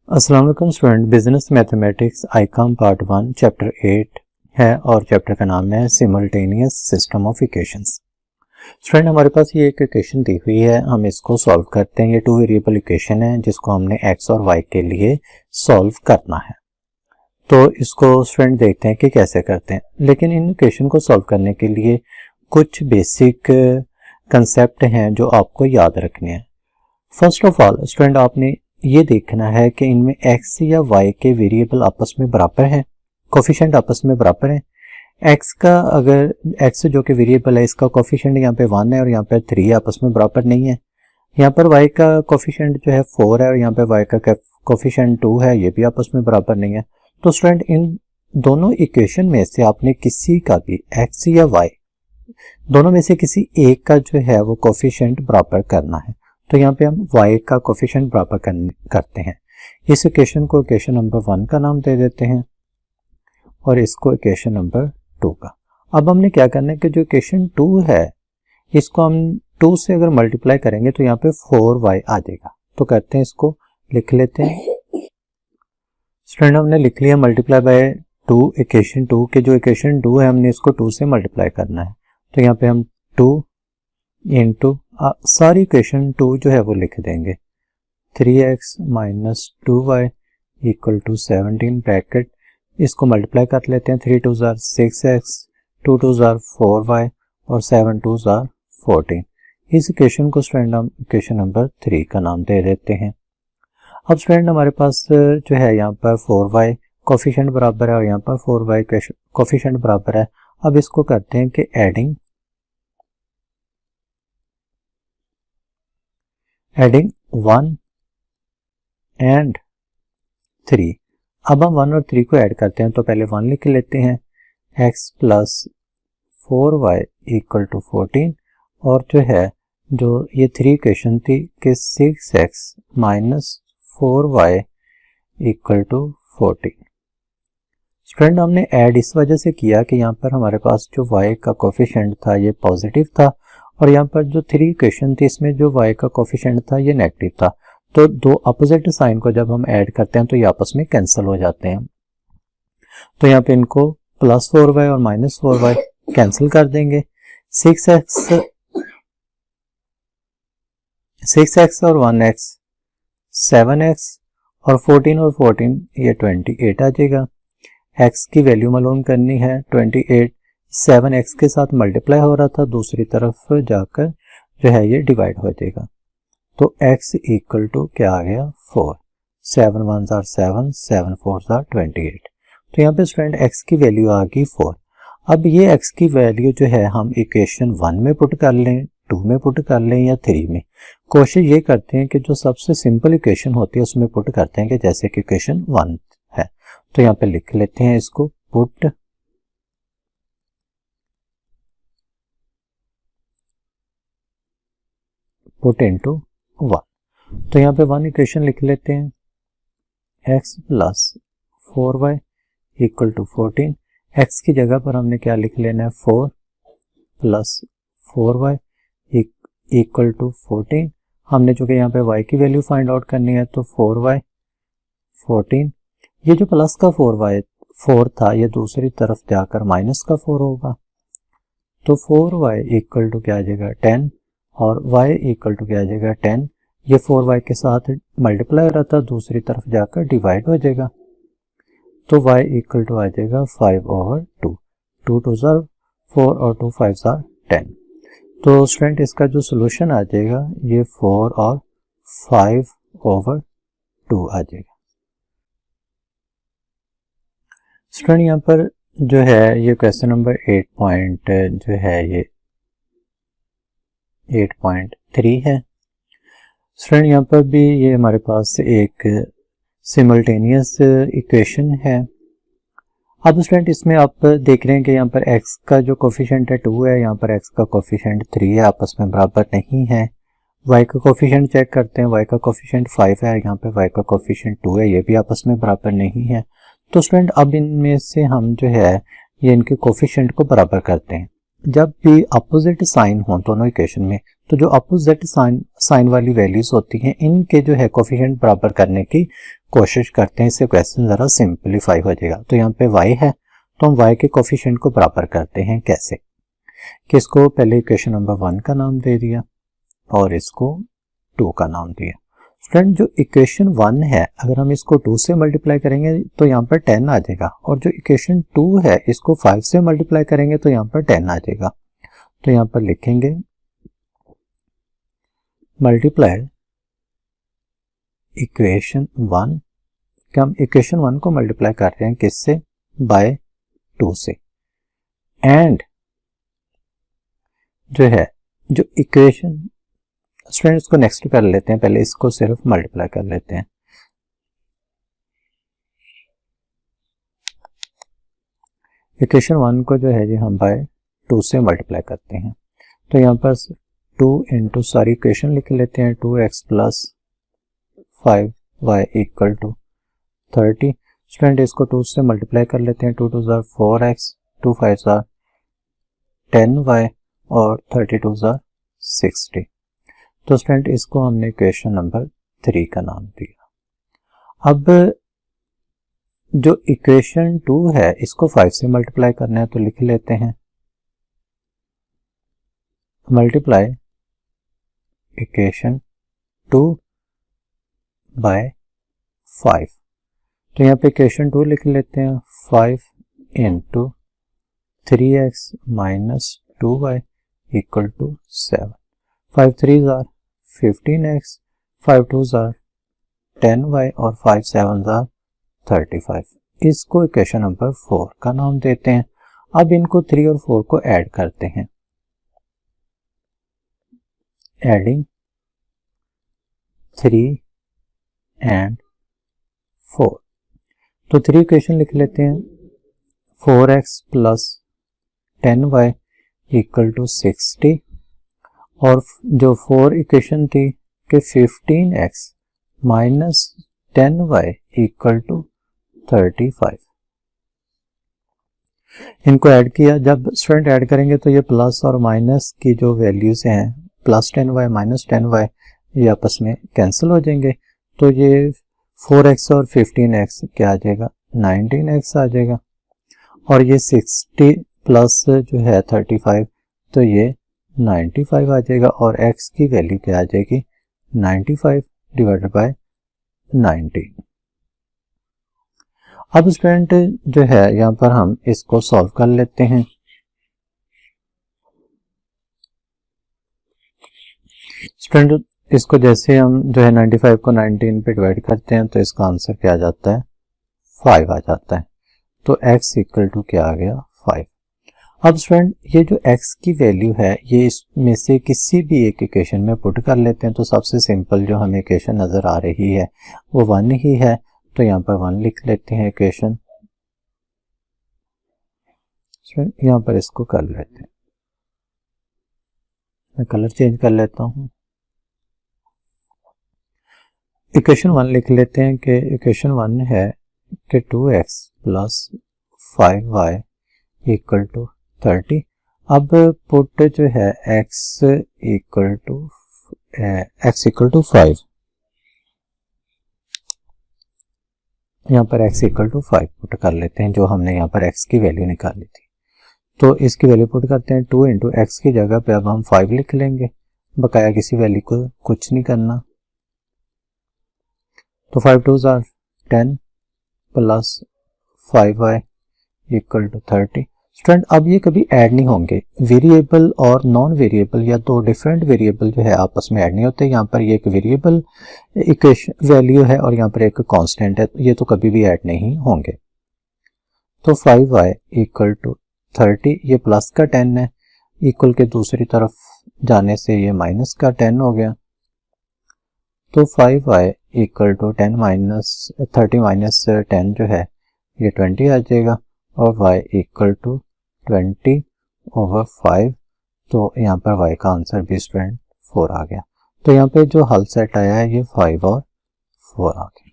अस्सलाम वालेकुम student, business mathematics Icom part 1 chapter 8 है और चैप्टर का नाम है simultaneous system of equations. Student, हमारे पास ये एक इक्वेशन दी हुई है, हम इसको सॉल्व करते हैं। ये टू वेरिएबल इक्वेशन है जिसको हमने एक्स और वाई के लिए सॉल्व करना है। तो इसको स्टूडेंट देखते हैं कि कैसे करते हैं। लेकिन इन इक्वेशन को सॉल्व करने के लिए कुछ बेसिक कंसेप्ट हैं जो आपको याद रखने हैं। फर्स्ट ऑफ ऑल स्टूडेंट, आपने ये देखना है कि इनमें x या y के वेरिएबल आपस में बराबर हैं, कोफिशिएंट आपस में बराबर हैं। x का अगर x जो कि वेरिएबल है, इसका कोफिशिएंट यहाँ पे 1 है और यहाँ पे 3 आपस में बराबर नहीं है। यहाँ पर y का कोफिशिएंट जो है 4 है और यहाँ पे y का कोफिशिएंट 2 है, ये भी आपस में बराबर नहीं है। तो स्टूडेंट, इन दोनों इक्वेशन में से आपने किसी का भी x या y दोनों में से किसी एक का जो है वो कोफिशिएंट बराबर करना है। तो यहाँ पे हम y का कोफिशिएंट बराबर करते हैं। इस इक्वेशन को इक्वेशन नंबर 1 का नाम दे देते हैं और इसको इक्वेशन नंबर 2 का। अब हमने क्या करना है कि जो इक्वेशन 2 है इसको हम 2 से अगर मल्टीप्लाई करेंगे तो यहाँ पे 4y आ जाएगा। तो करते हैं, इसको लिख लेते हैं। स्टूडेंट, हमने लिख लिया मल्टीप्लाई बाय 2 इक्वेशन 2 के जो इक्वेशन 2 है हमने इसको 2 से मल्टीप्लाई करना है। तो यहाँ पे हम 2 इंटू सारी इक्वेशन 2 जो है वो लिख देंगे। 3x minus 2y equal to 17 bracket, इसको मल्टीप्लाई कर लेते हैं। 3 2 जार 6x, 2 2 जार 4y और 7 2 जार 14। इस इक्वेशन को स्टूडेंट हम इक्वेशन नंबर 3 का नाम दे देते हैं। अब स्टूडेंट, हमारे पास जो है यहाँ पर 4y कोफिशिएंट बराबर है और यहाँ पर 4y कोफिशिएंट बराबर है। अब इसको करते हैं कि एडिंग 1 एंड 3। अब हम 1 और 3 को ऐड करते हैं। तो पहले 1 लिख लेते हैं, x plus 4y equal to 14 और जो है जो ये 3 इक्वेशन थी कि 6x minus 4y equal to 14। Student, हमने ऐड इस वजह से किया कि यहाँ पर हमारे पास जो y का कोफिशिएंट था ये पॉजिटिव था और यहाँ पर जो 3 इक्वेशन थी इसमें जो y का कोफिशिएंट था ये नेगेटिव था। तो दो अपोजिट साइन को जब हम ऐड करते हैं तो ये आपस में कैंसिल हो जाते हैं। तो यहाँ पे इनको प्लस 4y और माइनस 4y कैंसिल कर देंगे। 6x और 1x 7x और 14 और 14 ये 28 आ जाएगा। x की वैल्यू मालूम करनी है 28, 7x के साथ मल्टीप्लाई हो रहा था, दूसरी तरफ जाकर जो है ये डिवाइड हो जाएगा। तो x इक्वल टू क्या आ गया 4, 7 1 आर 7, 7 4 आर 28। तो यहाँ पे स्टूडेंट x की वैल्यू आ गई 4। अब ये x की वैल्यू जो है हम इक्वेशन 1 में पुट कर लें, 2 में पुट कर लें या 3 में। कोशिश ये करते हैं कि जो सबसे सिंपल इक्वेशन होती है उसमें पुट करते हैं कि जैसे कि इक्वेशन 1 है। तो यहाँ पे लिख लेते हैं इसको पुट इनटू 1। तो यहाँ पे 1 इक्वेशन लिख लेते हैं, x plus 4y equal to 14। x की जगह पर हमने क्या लिख लेना है 4 प्लस 4y इक्वल टू 14। हमने जो कि यहाँ पे y की वैल्यू फाइंड आउट करनी है तो 4y 14, ये जो प्लस का 4 था ये दूसरी तरफ जाकर माइनस का 4 होगा। तो 4y इक्वल टू क्या आ जाएगा 10 और y इक्वल टू क्या आ जाएगा 10। ये 4y के साथ मल्टीप्लाई हो रहा था, दूसरी तरफ जाकर डिवाइड हो जाएगा। तो y इक्वल टू आ जाएगा 5 ओवर 2, 2 2 जार 4 और 2 5 जार 10। तो स्टूडेंट, इसका जो सोल्यूशन आ जाएगा ये 4 और 5 ओवर 2 आ जाएगा। स्टूडेंट, यहाँ पर जो है ये क्वेश्चन नंबर 8 पॉइंट जो है ये 8.3 है। स्टूडेंट, यहाँ पर भी ये हमारे पास एक सिमल्टेनियस इक्वेशन है। अब स्टूडेंट, इसमें आप देख रहे हैं कि यहाँ पर x का जो कोफिशिएंट है 2 है, यहाँ पर x का कोफिशिएंट 3 है, आपस में बराबर नहीं है। y का कोफिशिएंट चेक करते हैं, y का कोफिशिएंट 5 है, यहाँ पे y का कोफिशिएंट 2 है, ये भी आपस में बराबर नहीं है। तो स्टूडेंट, अब इनमें से हम जो है ये इनके कोफिशिएंट को बराबर करते हैं। जब भी अपोजिट साइन हो दोनों इक्वेशन में तो जो अपोजिट साइन वाली वैल्यूज होती हैं इनके जो है कोफिशिएंट बराबर करने की कोशिश करते हैं इससे क्वेश्चन ज़रा सिंपलीफाई हो जाएगा। तो यहाँ पे y है तो हम y के कोफिशिएंट को बराबर करते हैं कैसे, कि इसको पहले इक्वेशन नंबर 1 का नाम दे दिया और इसको 2 का नाम दिया। स्टूडेंट जो इक्वेशन 1 है अगर हम इसको 2 से मल्टीप्लाई करेंगे तो यहाँ पर 10 आ जाएगा, और जो इक्वेशन 2 है इसको 5 से मल्टीप्लाई करेंगे तो यहाँ पर 10 आ जाएगा। तो यहाँ पर लिखेंगे मल्टीप्लाई इक्वेशन 1, कि हम इक्वेशन 1 को मल्टीप्लाई कर रहे हैं किससे, बाय 2 से, एंड जो है जो इक्वेशन, स्टूडेंट इसको नेक्स्ट कर लेते हैं, पहले इसको सिर्फ मल्टीप्लाई कर लेते हैं। इक्वेशन 1 को जो है जी हम बाय 2 से मल्टीप्लाई करते हैं। तो यहाँ पर 2 इंटू सारी इक्वेशन लिख लेते हैं, 2x plus 5y equal to 30। Student इसको 2 से मल्टीप्लाई कर लेते हैं, 2 2 ज़ार 4x, 2 5 ज़ार 10y और 32 ज़ार 60। तो स्टूडेंट इसको हमने इक्वेशन नंबर 3 का नाम दिया। अब जो इक्वेशन 2 है इसको 5 से मल्टीप्लाई करना है, तो लिख लेते हैं मल्टीप्लाई इक्वेशन 2 बाय 5। तो यहाँ पे इक्वेशन 2 लिख लेते हैं, 5 into 3x minus 2y equal to 7। 5 3 ज़ार 15x, 5 2 ज़ार 10y और 5 7 ज़ार 35। इसको इक्वेशन नंबर 4 का नाम देते हैं। अब इनको 3 और 4 को ऐड करते हैं, एडिंग 3 एंड 4। तो 3 इक्वेशन लिख लेते हैं, 4x plus 10y equal to 60, और जो 4 इक्वेशन थी कि 15x minus 10y equal to 35। इनको ऐड किया, जब स्टूडेंट ऐड करेंगे तो ये प्लस और माइनस की जो वैल्यूज हैं, प्लस 10y माइनस 10y, ये आपस में कैंसिल हो जाएंगे। तो ये 4x और 15x क्या आ जाएगा, 19x आ जाएगा, और ये 60 प्लस जो है 35 तो ये 95 आ जाएगा, और x की वैल्यू क्या आ जाएगी, 95 डिवाइडेड बाय 90। अब स्टूडेंट जो है यहाँ पर हम इसको सॉल्व कर लेते हैं। स्टूडेंट इसको जैसे हम जो है 95 को 19 पे डिवाइड करते हैं तो इसका आंसर क्या आ जाता है, 5 आ जाता है। तो x इक्वल टू क्या आ गया, 5। अब स्टूडेंट ये जो x की वैल्यू है ये इसमें से किसी भी एक इक्वेशन में पुट कर लेते हैं। तो सबसे सिंपल जो हमें इक्वेशन नजर आ रही है वो 1 ही है, तो यहाँ पर 1 लिख लेते हैं इक्वेशन। यहाँ पर इसको कर लेते हैं, मैं कलर चेंज कर लेता हूँ। इक्वेशन 1 लिख लेते हैं कि इक्वेशन 1 है कि 2x plus 5y equal to 30। अब पुट जो है x इक्वल टू 5, यहाँ पर x इक्वल टू 5 पुट कर लेते हैं, जो हमने यहाँ पर x की वैल्यू निकाली थी। तो इसकी वैल्यू पुट करते हैं, 2 इंटू एक्स की जगह पे अब हम 5 लिख लेंगे, बकाया किसी वैल्यू को कुछ नहीं करना। तो 5 2 ज़ार 10 plus 5y equal to 30। Student अब ये कभी ऐड नहीं होंगे, वेरिएबल और नॉन वेरिएबल या दो डिफरेंट वेरिएबल जो है आपस में ऐड नहीं होते। यहाँ पर ये एक वेरिएबल इक्वेशन वैल्यू है और यहाँ पर एक कांस्टेंट है, ये तो कभी भी ऐड नहीं होंगे। तो 5y इक्वल टू 30, ये प्लस का 10 है, इक्वल के दूसरी तरफ जाने से ये माइनस का 10 हो गया। तो 5y equal to 10 minus 30 minus 10 जो है ये 20 आ जाएगा, और y इक्वल टू 20 ओवर 5। तो यहाँ पर y का आंसर भी स्टूडेंट 4 आ गया। तो यहाँ पे जो हल सेट आया है ये 5 और 4 आ गया।